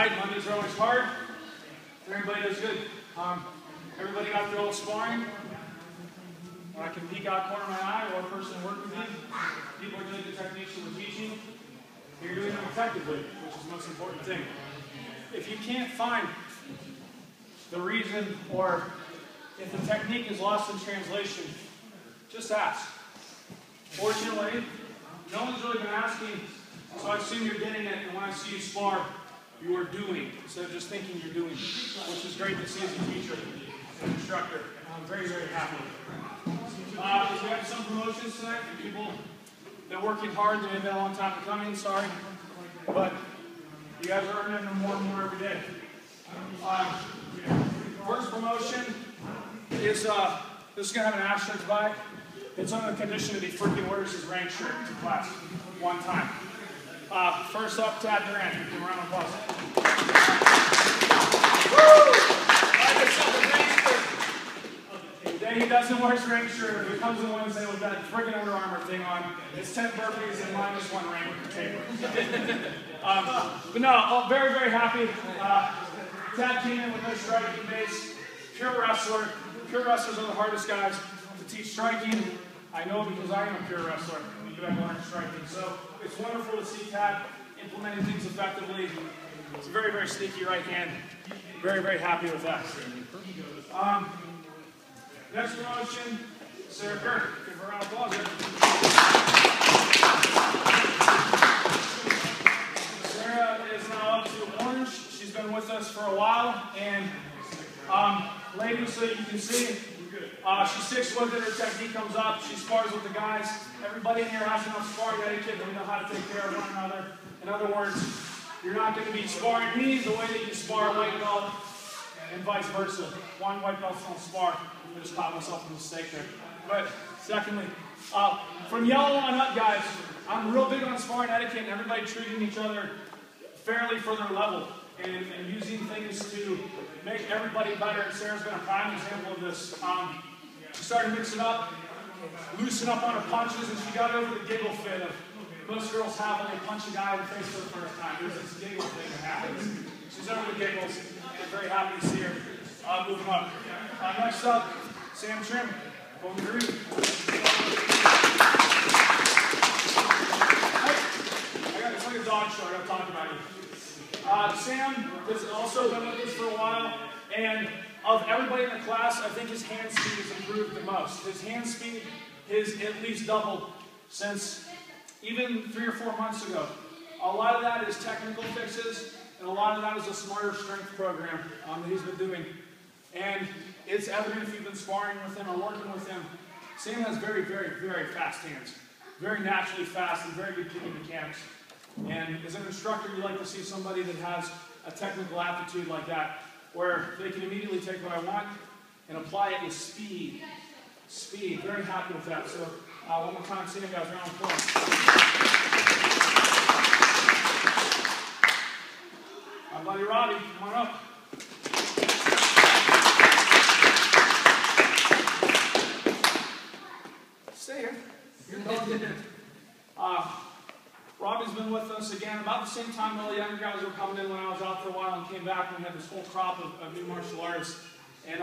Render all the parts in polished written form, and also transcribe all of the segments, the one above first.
right, Mondays are always hard. Everybody does good. Everybody got their old sparring. I can peek out corner of my eye or a person work with me. People are doing the techniques that we're teaching. You're doing them effectively, which is the most important thing. If you can't find the reason or if the technique is lost in translation, just ask. Fortunately, no one's really been asking, so I assume you're getting it, and when I see you spar, you are doing, instead of just thinking you're doing, which is great to see as a teacher and instructor. I'm very, very happy. We have some promotions tonight for people that are working hard. They've been a long time coming, sorry. But you guys are earning them more and more every day. First promotion is, this is going to have an asterisk by it. It's on the condition that he freaking wears his rank shirt to class one time. First up, Tad Durant. Give him a round of applause. Woo! The day he doesn't wear his rank shirt, if he comes in Wednesday with that freaking Under Armour thing on, it's 10 burpees and -1 rank with the taper. But no, very, very happy. Tad came in with no striking base. Pure wrestler. Pure wrestlers are the hardest guys to teach striking. I know because I am a pure wrestler. You have learned striking. So it's wonderful to see Tad implementing things effectively. It's a very, very sneaky right hand. Very, very happy with that. Next promotion, Sarah Kirk. Give her a round of applause. Sarah is now up to orange. She's been with us for a while. And ladies, so you can see, she sticks with it. Her technique comes up. She spars with the guys. Everybody in here has enough sparring etiquette. We know how to take care of one another. In other words, you're not going to be sparring me the way that you spar a white belt, and vice versa. One white belts don't spar. I just caught myself in a mistake there. But secondly, from yellow on up, guys, I'm real big on sparring etiquette and everybody treating each other fairly for their level and using things to make everybody better. And Sarah's been a prime example of this. She started mixing up, loosen up on her punches, and she got over the giggle fit of most girls have when they punch a guy in the face for the first time. There's this giggle thing that happens. She's over the giggles, and I'm very happy to see her moving up. Next up, Sam Trim, Bowling Green. It's like a dog show, I gotta talk about it. Sam has also been with us for a while, and of everybody in the class, I think his hand speed has improved the most. His hand speed is at least doubled since even 3 or 4 months ago. A lot of that is technical fixes, and a lot of that is a smarter strength program that he's been doing. And it's evident if you've been sparring with him or working with him. Sam has very, very, very fast hands. Very naturally fast and very good kicking mechanics. And as an instructor, you like to see somebody that has a technical aptitude like that, where they can immediately take what I want and apply it with speed. Speed. Very happy with that. So one more time, Sam, guys, round of applause. My buddy Robbie, come on up. Stay here. You're talking. Robbie's been with us again about the same time all the younger guys were coming in when I was out for a while and came back and we had this whole crop of new martial arts. And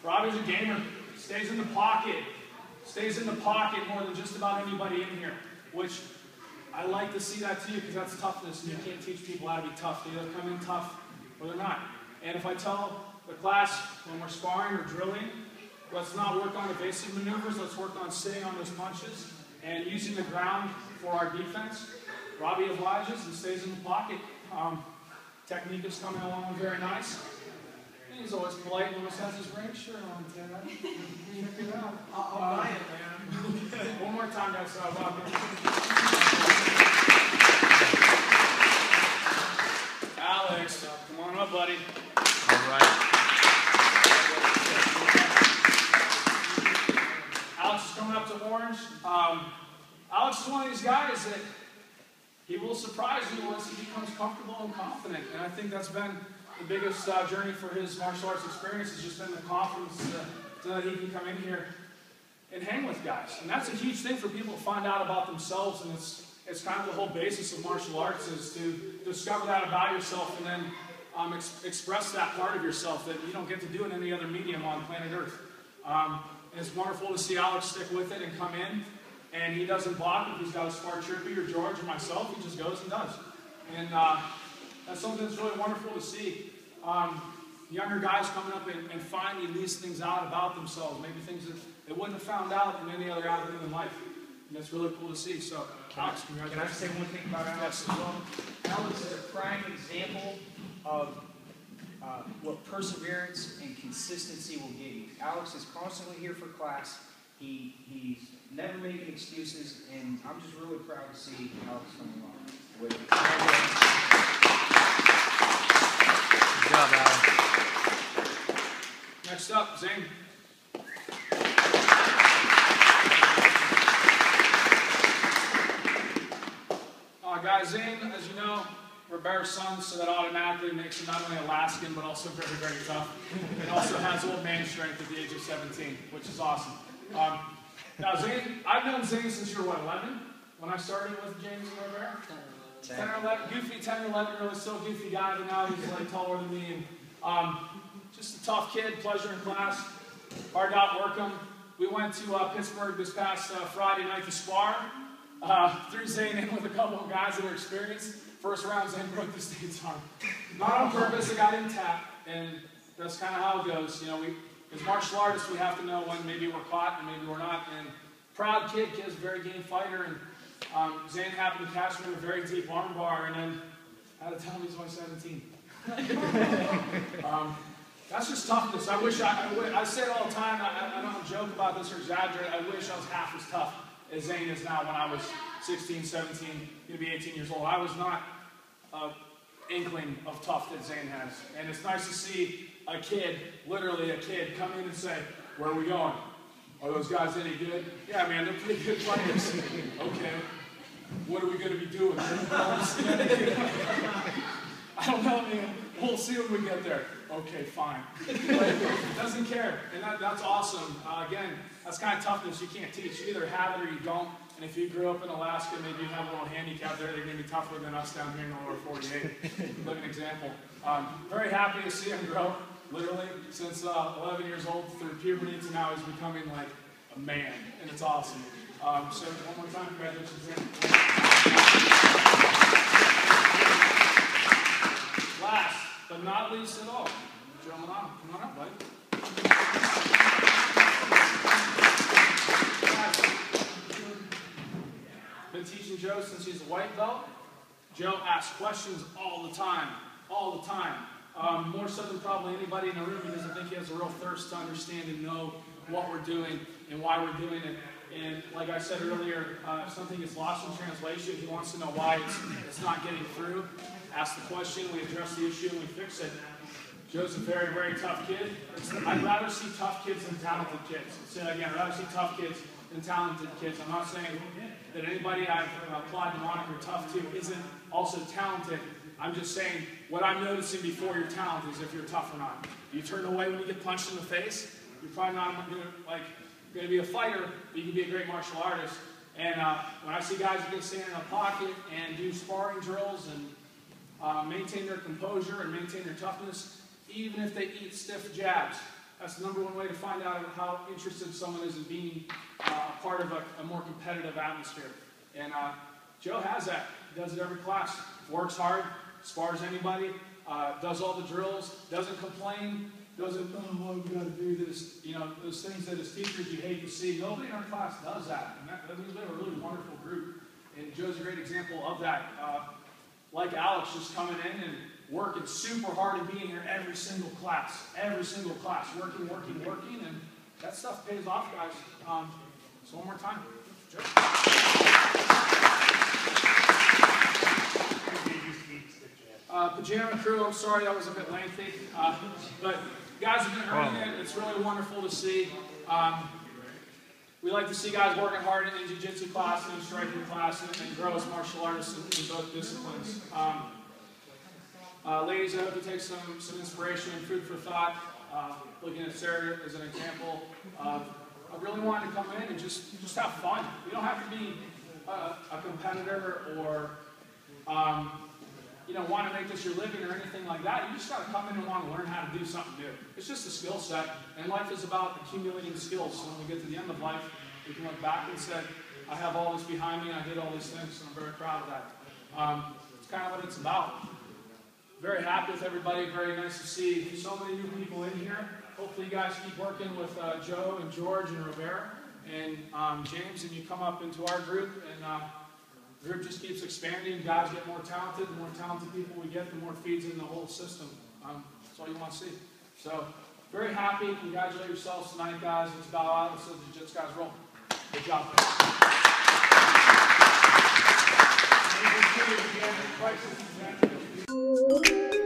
Robbie's a gamer. Stays in the pocket. Stays in the pocket more than just about anybody in here, which I like to see that too because that's toughness and you can't teach people how to be tough. They either come in tough or they're not. And if I tell the class when we're sparring or drilling, let's not work on evasive maneuvers, let's work on sitting on those punches and using the ground for our defense. Robbie obliges and stays in the pocket. Technique is coming along very nice. And he's always polite and always has his rank shirt on. Check it out. I'll buy it, man. One more time, guys, so I'll walk in. Alex, come on up, buddy. All right. Alex is coming up to orange. Alex is one of these guys that he will surprise you once he becomes comfortable and confident. And I think that's been the biggest journey for his martial arts experience has just been the confidence that he can come in here and hang with guys. And that's a huge thing for people to find out about themselves. And it's kind of the whole basis of martial arts is to discover that about yourself and then express that part of yourself that you don't get to do in any other medium on planet Earth. And it's wonderful to see Alex stick with it and come in, and he doesn't block if he's got a smart Trippy or George or myself. He just goes and does. And that's something that's really wonderful to see. Younger guys coming up and finding these things out about themselves, maybe things that they wouldn't have found out in any other avenue in life. And that's really cool to see. So, Alex, can I say one thing about Alex as well? Alex is a prime example of what perseverance and consistency will give you. Alex is constantly here for class. He's never making excuses, and I'm just really proud to see Alex coming along with it. Good job, Alex. Next up, Zane. Guys, Zane, as you know, we're Bear sons, so that automatically makes him not only Alaskan, but also very, very tough. And also has old man strength at the age of 17, which is awesome. Now, Zane, I've known Zane since you were, what, 11? When I started with James and Bear? 10 or 11. Goofy, 10 or 11, really still goofy guy, but now he's like taller than me. And just a tough kid, pleasure in class, hard to outwork him. We went to Pittsburgh this past Friday night to spar. Threw Zane in with a couple of guys that were experienced. First round, Zane broke the state's arm. Not on purpose, the guy didn't tap, and that's kind of how it goes. You know, as martial artists, we have to know when maybe we're caught and maybe we're not. And proud kid's a very game fighter, and Zane happened to catch me with a very deep arm bar, and then had to tell him he's only 17. That's just toughness. I wish I say it all the time. I don't joke about this or exaggerate. I wish I was half as tough as Zane is now when I was 16, 17, maybe 18 years old. I was not an inkling of tough that Zane has. And it's nice to see a kid, literally a kid, come in and say, where are we going? Are those guys any good? Yeah, man, they're pretty good fighters. Okay. What are we going to be doing? I don't know, man. We'll see when we get there. Okay, fine. Doesn't care. And that's awesome. Again, that's kind of toughness you can't teach. You either have it or you don't. And if you grew up in Alaska, maybe you have a little handicap there. They're going to be tougher than us down here in the lower 48. Living example. Very happy to see him grow, literally, since 11 years old through puberty to now he's becoming like a man. And it's awesome. So one more time, congratulations, man. Last but not least at all, Joe Milano. Come on up, buddy. Been teaching Joe since he's a white belt. Joe asks questions all the time. More so than probably anybody in the room, because I think he has a real thirst to understand and know what we're doing and why we're doing it. And like I said earlier, if something gets lost in translation, he wants to know why it's not getting through. Ask the question, we address the issue, and we fix it. Joe's a very, very tough kid. I'd rather see tough kids than talented kids. Say that again, I'd rather see tough kids than talented kids. I'm not saying that anybody I've applied the moniker tough to isn't also talented. I'm just saying what I'm noticing before your talent is if you're tough or not. You turn away when you get punched in the face, you're probably not going to be a fighter, but you can be a great martial artist. And when I see guys that can stand in a pocket and do sparring drills and maintain their composure and maintain their toughness, even if they eat stiff jabs, that's the number one way to find out how interested someone is in being a part of a more competitive atmosphere. And Joe has that. He does it every class. Works hard, spars anybody, does all the drills, doesn't complain, doesn't, oh, why we got to do this? You know, those things that as teachers you hate to see. Nobody in our class does that. And that means we have a really wonderful group. And Joe's a great example of that. Like Alex, just coming in and working super hard and being here every single class, working, and that stuff pays off, guys. So one more time, Joe. Pajama crew, I'm sorry that was a bit lengthy, but guys have been earning it. It's really wonderful to see. We like to see guys working hard in jiu-jitsu class and in striking class and grow as martial artists in both disciplines. Ladies, I hope you take some inspiration and food for thought. Looking at Sarah as an example, I really wanted to come in and just have fun. You don't have to be a competitor or want to make this your living or anything like that. You just got to come in and want to learn how to do something new. It's just a skill set, and life is about accumulating skills. So when we get to the end of life, we can look back and say, I have all this behind me, I did all these things, and I'm very proud of that. It's kind of what it's about. Very happy with everybody. Very nice to see so many new people in here. Hopefully you guys keep working with Joe and George and Rivera and James, and you come up into our group, and the group just keeps expanding. Guys get more talented. The more talented people we get, the more it feeds in the whole system. That's all you want to see. So, very happy. Congratulate yourselves tonight, guys. Let's bow out. Let's let the Jits guys roll. Good job. Maybe